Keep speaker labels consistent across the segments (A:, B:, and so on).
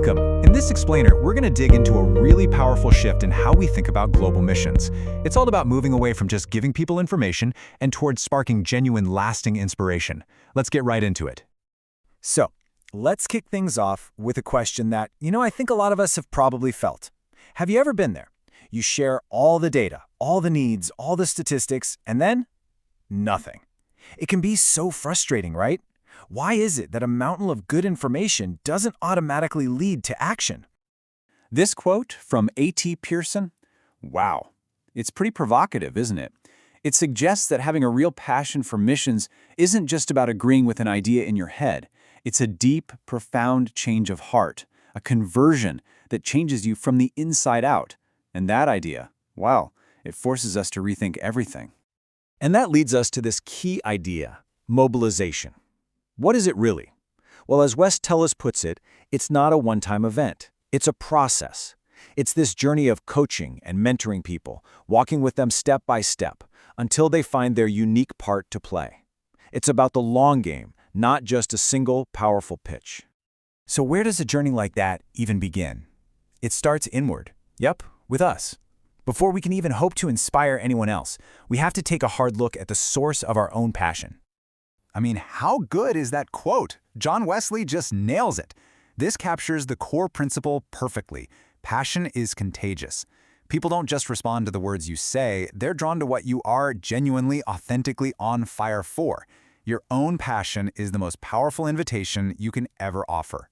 A: Welcome. In this explainer, we're going to dig into a really powerful shift in how we think about global missions. It's all about moving away from just giving people information and towards sparking genuine, lasting inspiration. Let's get right into it.
B: So, let's kick things off with a question that, I think a lot of us have probably felt. Have you ever been there? You share all the data, all the needs, all the statistics, and then nothing. It can be so frustrating, right? Why is it that a mountain of good information doesn't automatically lead to action?
C: This quote from A.T. Pearson, wow, it's pretty provocative, isn't it? It suggests that having a real passion for missions isn't just about agreeing with an idea in your head. It's a deep, profound change of heart, a conversion that changes you from the inside out. And that idea, wow, it forces us to rethink everything.
B: And that leads us to this key idea, mobilization. What is it really? Well, as Wes Tellis puts it, it's not a one-time event. It's a process. It's this journey of coaching and mentoring people, walking with them step by step, until they find their unique part to play. It's about the long game, not just a single, powerful pitch. So where does a journey like that even begin? It starts inward. Yep, with us. Before we can even hope to inspire anyone else, we have to take a hard look at the source of our own passion.
A: I mean, how good is that quote? John Wesley just nails it. This captures the core principle perfectly. Passion is contagious. People don't just respond to the words you say, they're drawn to what you are genuinely, authentically on fire for. Your own passion is the most powerful invitation you can ever offer.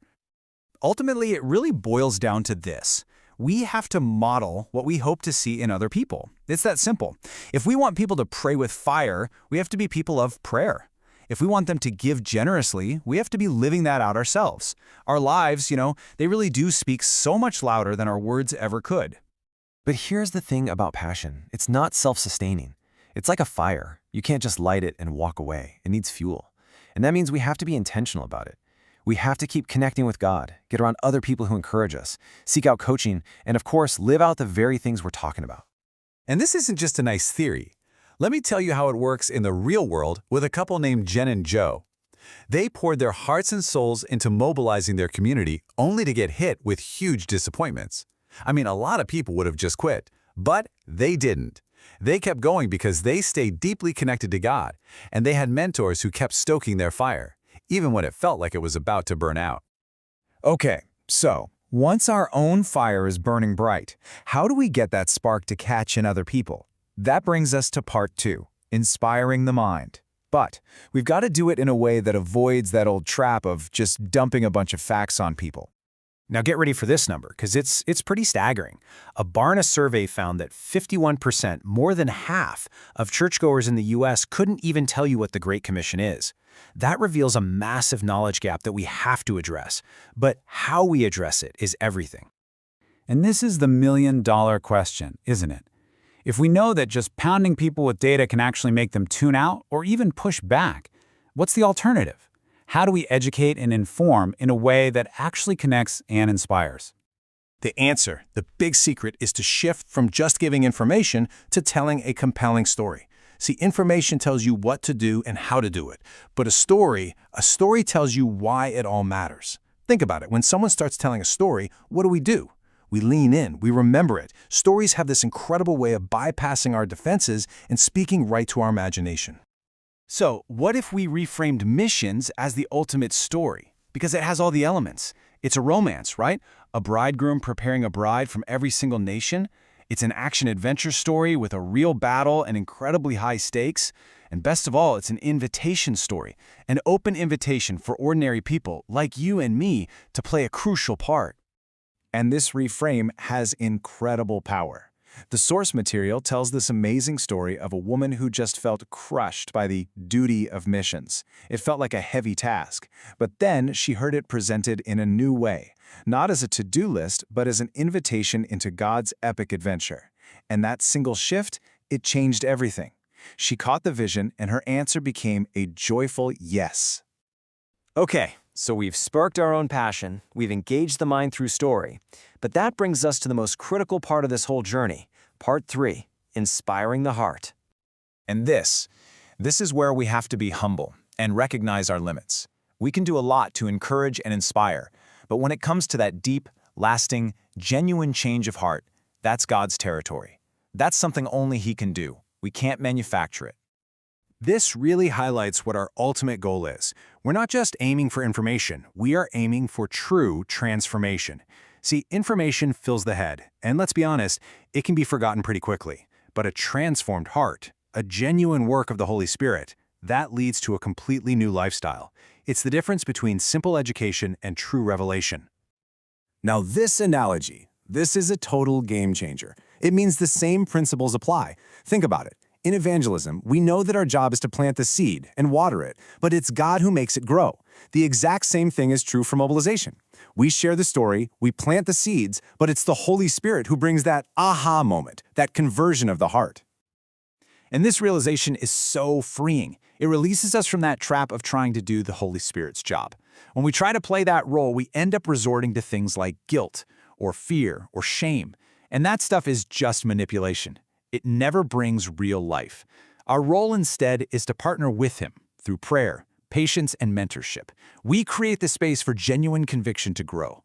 A: Ultimately, it really boils down to this. We have to model what we hope to see in other people. It's that simple. If we want people to pray with fire, we have to be people of prayer. If we want them to give generously, we have to be living that out ourselves. Our lives, they really do speak so much louder than our words ever could.
D: But here's the thing about passion. It's not self-sustaining. It's like a fire. You can't just light it and walk away. It needs fuel. And that means we have to be intentional about it. We have to keep connecting with God, get around other people who encourage us, seek out coaching, and of course, live out the very things we're talking about.
A: And this isn't just a nice theory. Let me tell you how it works in the real world with a couple named Jen and Joe. They poured their hearts and souls into mobilizing their community only to get hit with huge disappointments. I mean, a lot of people would have just quit, but they didn't. They kept going because they stayed deeply connected to God, and they had mentors who kept stoking their fire, even when it felt like it was about to burn out.
B: Okay, so once our own fire is burning bright, how do we get that spark to catch in other people? That brings us to part 2, inspiring the mind. But we've got to do it in a way that avoids that old trap of just dumping a bunch of facts on people. Now get ready for this number, because it's pretty staggering. A Barna survey found that 51%, more than half, of churchgoers in the U.S. couldn't even tell you what the Great Commission is. That reveals a massive knowledge gap that we have to address. But how we address it is everything.
C: And this is the million-dollar question, isn't it? If we know that just pounding people with data can actually make them tune out or even push back, what's the alternative? How do we educate and inform in a way that actually connects and inspires?
E: The answer, the big secret, is to shift from just giving information to telling a compelling story. See, information tells you what to do and how to do it, but a story tells you why it all matters. Think about it. When someone starts telling a story, what do? We lean in, we remember it. Stories have this incredible way of bypassing our defenses and speaking right to our imagination.
B: So, what if we reframed missions as the ultimate story? Because it has all the elements. It's a romance, right? A bridegroom preparing a bride from every single nation. It's an action-adventure story with a real battle and incredibly high stakes. And best of all, it's an invitation story, an open invitation for ordinary people like you and me to play a crucial part. And this reframe has incredible power. The source material tells this amazing story of a woman who just felt crushed by the duty of missions. It felt like a heavy task, but then she heard it presented in a new way, not as a to-do list, but as an invitation into God's epic adventure. And that single shift, it changed everything. She caught the vision, and her answer became a joyful yes.
D: Okay, so we've sparked our own passion, we've engaged the mind through story, but that brings us to the most critical part of this whole journey, part 3, inspiring the heart.
B: And this is where we have to be humble and recognize our limits. We can do a lot to encourage and inspire,
C: But when it comes to that deep, lasting, genuine change of heart, that's God's territory. That's something only He can do. We can't manufacture it.
E: This really highlights what our ultimate goal is. We're not just aiming for information, we are aiming for true transformation. See, information fills the head, and let's be honest, it can be forgotten pretty quickly. But a transformed heart, a genuine work of the Holy Spirit, that leads to a completely new lifestyle. It's the difference between simple education and true revelation.
F: Now this analogy, this is a total game changer. It means the same principles apply. Think about it. In evangelism, we know that our job is to plant the seed and water it, but it's God who makes it grow. The exact same thing is true for mobilization. We share the story, we plant the seeds, but it's the Holy Spirit who brings that aha moment, that conversion of the heart.
A: And this realization is so freeing. It releases us from that trap of trying to do the Holy Spirit's job. When we try to play that role, we end up resorting to things like guilt, or fear, or shame. And that stuff is just manipulation. It never brings real life. Our role instead is to partner with Him through prayer, patience, and mentorship. We create the space for genuine conviction to grow.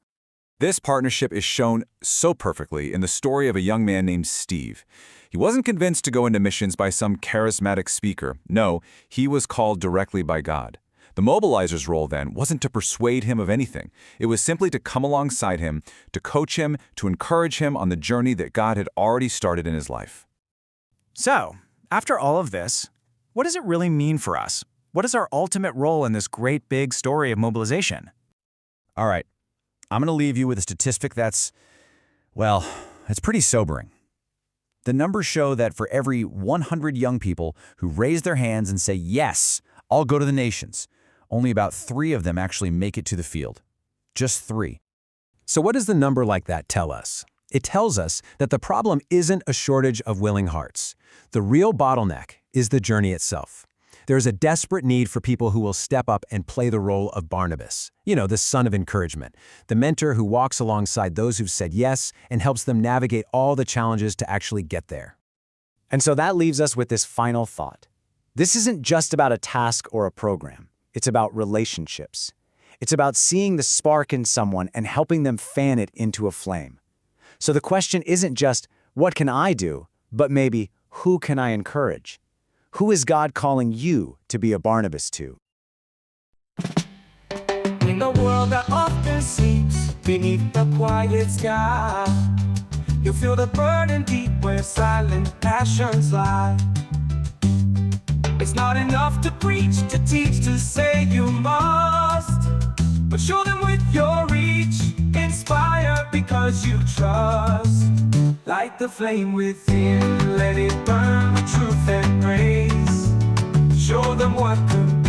C: This partnership is shown so perfectly in the story of a young man named Steve. He wasn't convinced to go into missions by some charismatic speaker. No, he was called directly by God. The mobilizer's role then wasn't to persuade him of anything. It was simply to come alongside him, to coach him, to encourage him on the journey that God had already started in his life.
B: So, after all of this, what does it really mean for us? What is our ultimate role in this great big story of mobilization?
A: All right, I'm going to leave you with a statistic that's, well, it's pretty sobering. The numbers show that for every 100 young people who raise their hands and say, yes, I'll go to the nations, only about 3 of them actually make it to the field. Just 3. So what does the number like that tell us? It tells us that the problem isn't a shortage of willing hearts. The real bottleneck is the journey itself. There is a desperate need for people who will step up and play the role of Barnabas, the son of encouragement, the mentor who walks alongside those who've said yes and helps them navigate all the challenges to actually get there.
B: And so that leaves us with this final thought. This isn't just about a task or a program. It's about relationships. It's about seeing the spark in someone and helping them fan it into a flame. So the question isn't just, what can I do? But maybe, who can I encourage? Who is God calling you to be a Barnabas to?
G: In a world that often seems beneath the quiet sky, you feel the burden deep where silent passions lie. It's not enough to preach, to teach, to say you must, but show them with your reach, inspire because you trust. Light the flame within, let it burn with truth and grace. Show them what could